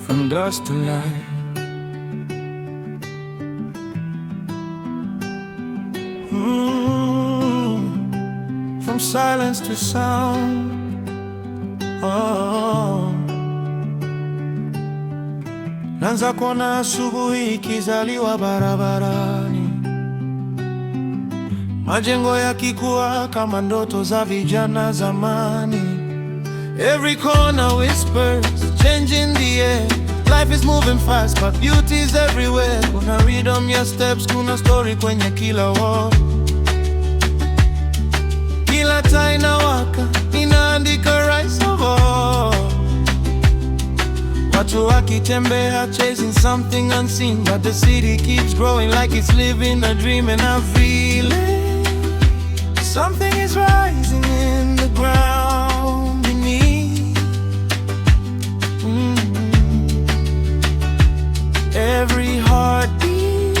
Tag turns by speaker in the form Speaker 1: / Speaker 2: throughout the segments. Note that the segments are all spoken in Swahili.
Speaker 1: From dust to light, from silence to sound. Naanza kuona asubuhi ikizaliwa barabarani, majengo yakikua kama ndoto za vijana zamani. Every corner whispers, change in the air. Life is moving fast, but beauty is everywhere. Kuna rhythm ya steps, kuna story kwenye kila wall. Kila taa inawaka, inaandika rise of all. Watu wakitembea, chasing something unseen, but the city keeps growing like it's living a dream. And I feel it, something is rising in the ground beneath. Every heartbeat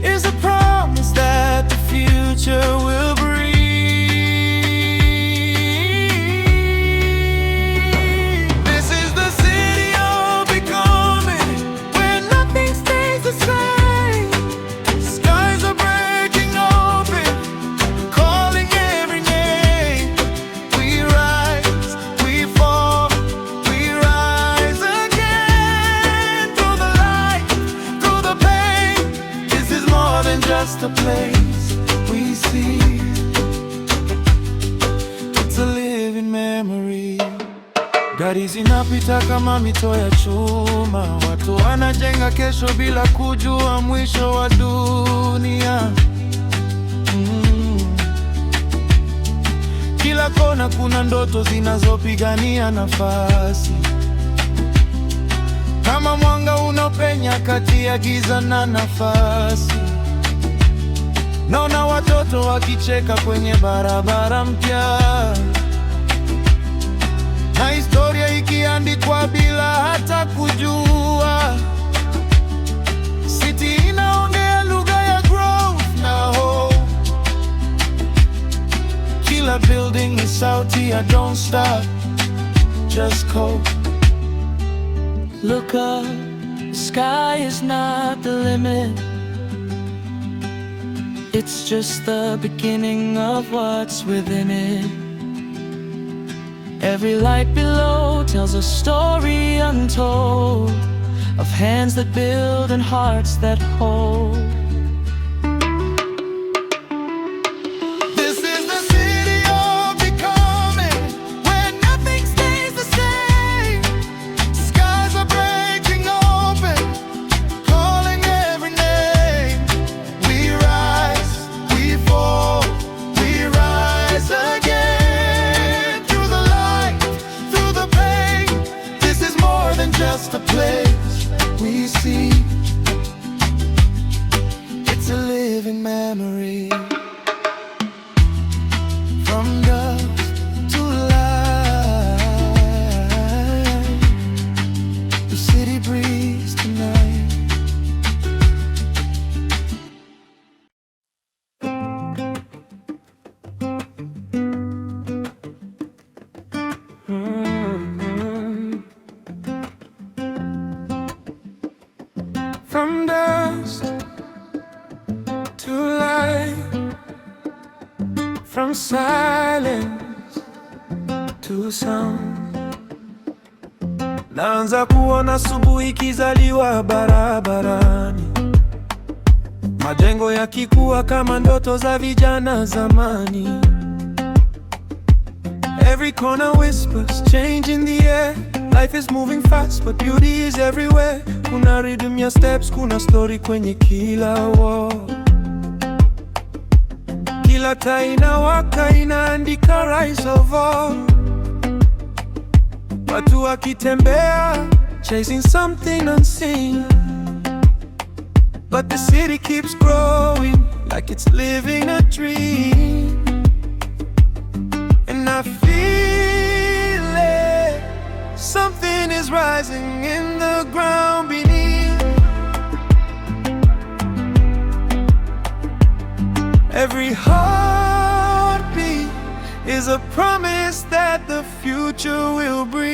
Speaker 1: is a promise that the future will bring. Just a place we see, it's a living memory. Gari zinapita kama mito ya chuma, watu wanajenga kesho bila kujua mwisho wa dunia. Kila kona kuna ndoto zinazopigania nafasi, kama mwanga unapenya kati ya giza na nafasi. Naona watoto wakicheka kwenye barabara mpya, na historia ikiandikwa bila hata kujua. City inaongea lugha ya growth na hope. Kila building ni sauti ya don't stop, just cope.
Speaker 2: Look up, the sky is not the limit. It's just the beginning of what's within it. Every light below tells a story untold, of hands that build and hearts that hold.
Speaker 1: Just a place we see, it's a living memory. From dust to light, the city breathes tonight. From dust to light, from silence to sound. Naanza kuona asubuhi ikizaliwa barabarani, majengo yakikua kama ndoto za vijana zamani. Every corner whispers, change in the air. Life is moving fast, but beauty is everywhere. Kuna rhythm ya steps, kuna story kwenye kila wall. Kila taa inawaka, inaandika rise of all. Watu wakitembea, chasing something unseen, but the city keeps growing like it's living a dream. And I feel it, something is rising in the ground beneath. Every heartbeat is a promise that the future will breathe.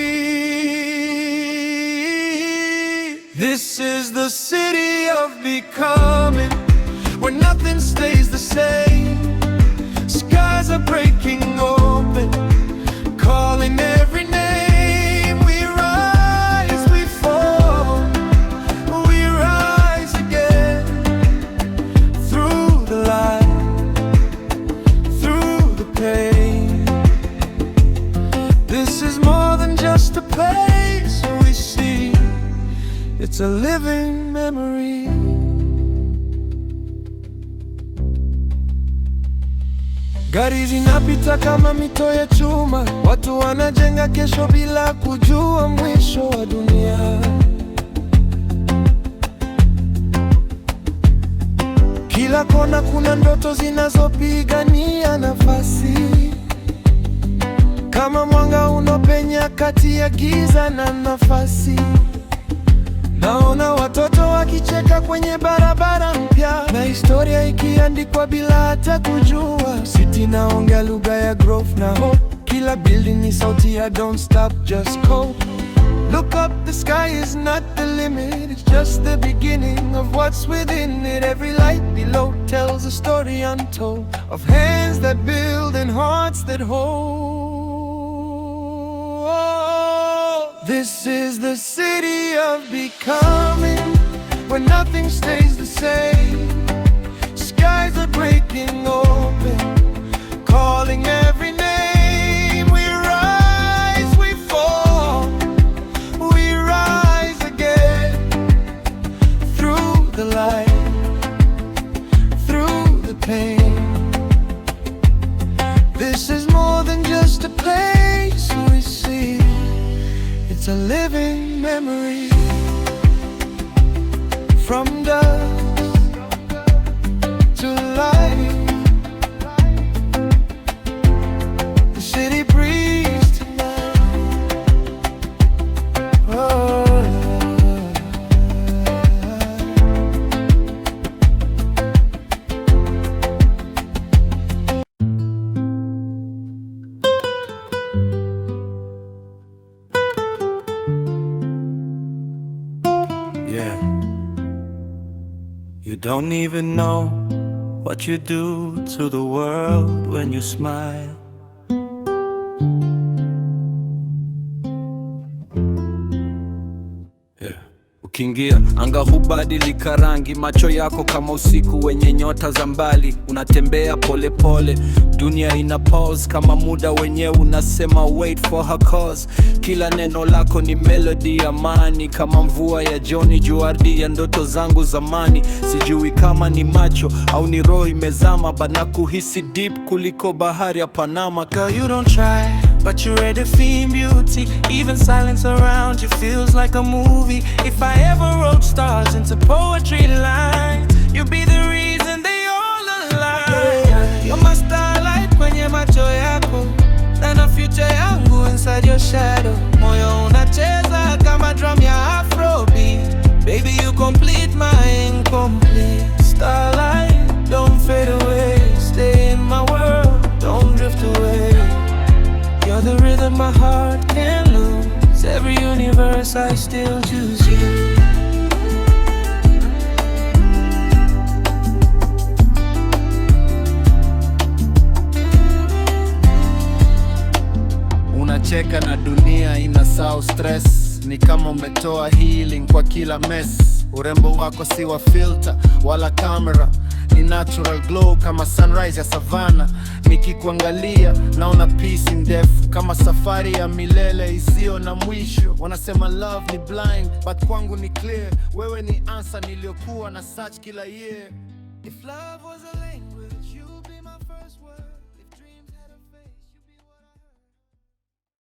Speaker 1: This is the city of becoming, where nothing stays the same. Skies are breaking open, calling every name. We rise, we fall, we rise again. Through the light, through the pain. This is more than just a place we see, it's a living memory. Gari zinapita kama mito ya chuma, watu wanajenga kesho bila kujua mwisho wa dunia. Kila kona kuna ndoto zinazopigania nafasi, kama mwanga unopenya kati ya giza na nafasi. Naona watoto wakicheka kwenye barabara mpya, na historia ikiandikwa bila hata kujua. City naongea lugha ya growth na hope, kila building ni sauti ya don't stop, just go. Look up, the sky is not the limit, it's just the beginning of what's within it. Every light below tells a story untold, of hands that build and hearts that hold. This is the city of becoming, where nothing stays the same. Skies are breaking open, calling every name. We rise, we fall, we rise again. Through the light, through the pain. This is more than just a place we see, it's a living memory. From dust to life, the city breathes tonight. Oh. You don't even know what you do to the world when you smile. Ukiingia anga hubadilika rangi, macho yako kama usiku wenye nyota za mbali. Unatembea pole pole, dunia ina pause kama muda wenyewe unasema wait for her cause. Kila neno lako ni melody ya amani, kama mvua ya Johnny Juardi ya ndoto zangu zamani. Sijui kama ni macho au ni roho imezama, bana kuhisi deep kuliko bahari ya Panama.
Speaker 2: Girl, you don't try, but you redefine beauty. Even silence around you feels like a movie. If I ever wrote stars into poetry lines, you'd be the reason they all align. You're my starlight kwenye macho yako, na future yangu inside your shadow. Moyo unacheza kama drum ya Afrobeat. Baby, you complete my incomplete. Starlight, don't fade away. Stay in my world, don't drift away. You're the rhythm my heart can't lose. Every universe I still choose you.
Speaker 1: Unacheka na dunia inasahau stress, ni kama umetoa healing kwa kila mess. Urembo wako si wa filter wala camera, ni natural glow kama sunrise ya savannah. Nikikuangalia naona peace in death, kama safari ya milele isio na mwisho. Wanasema love ni blind, but kwangu ni clear. Wewe ni answer niliyokuwa na search kila year.
Speaker 2: If love was a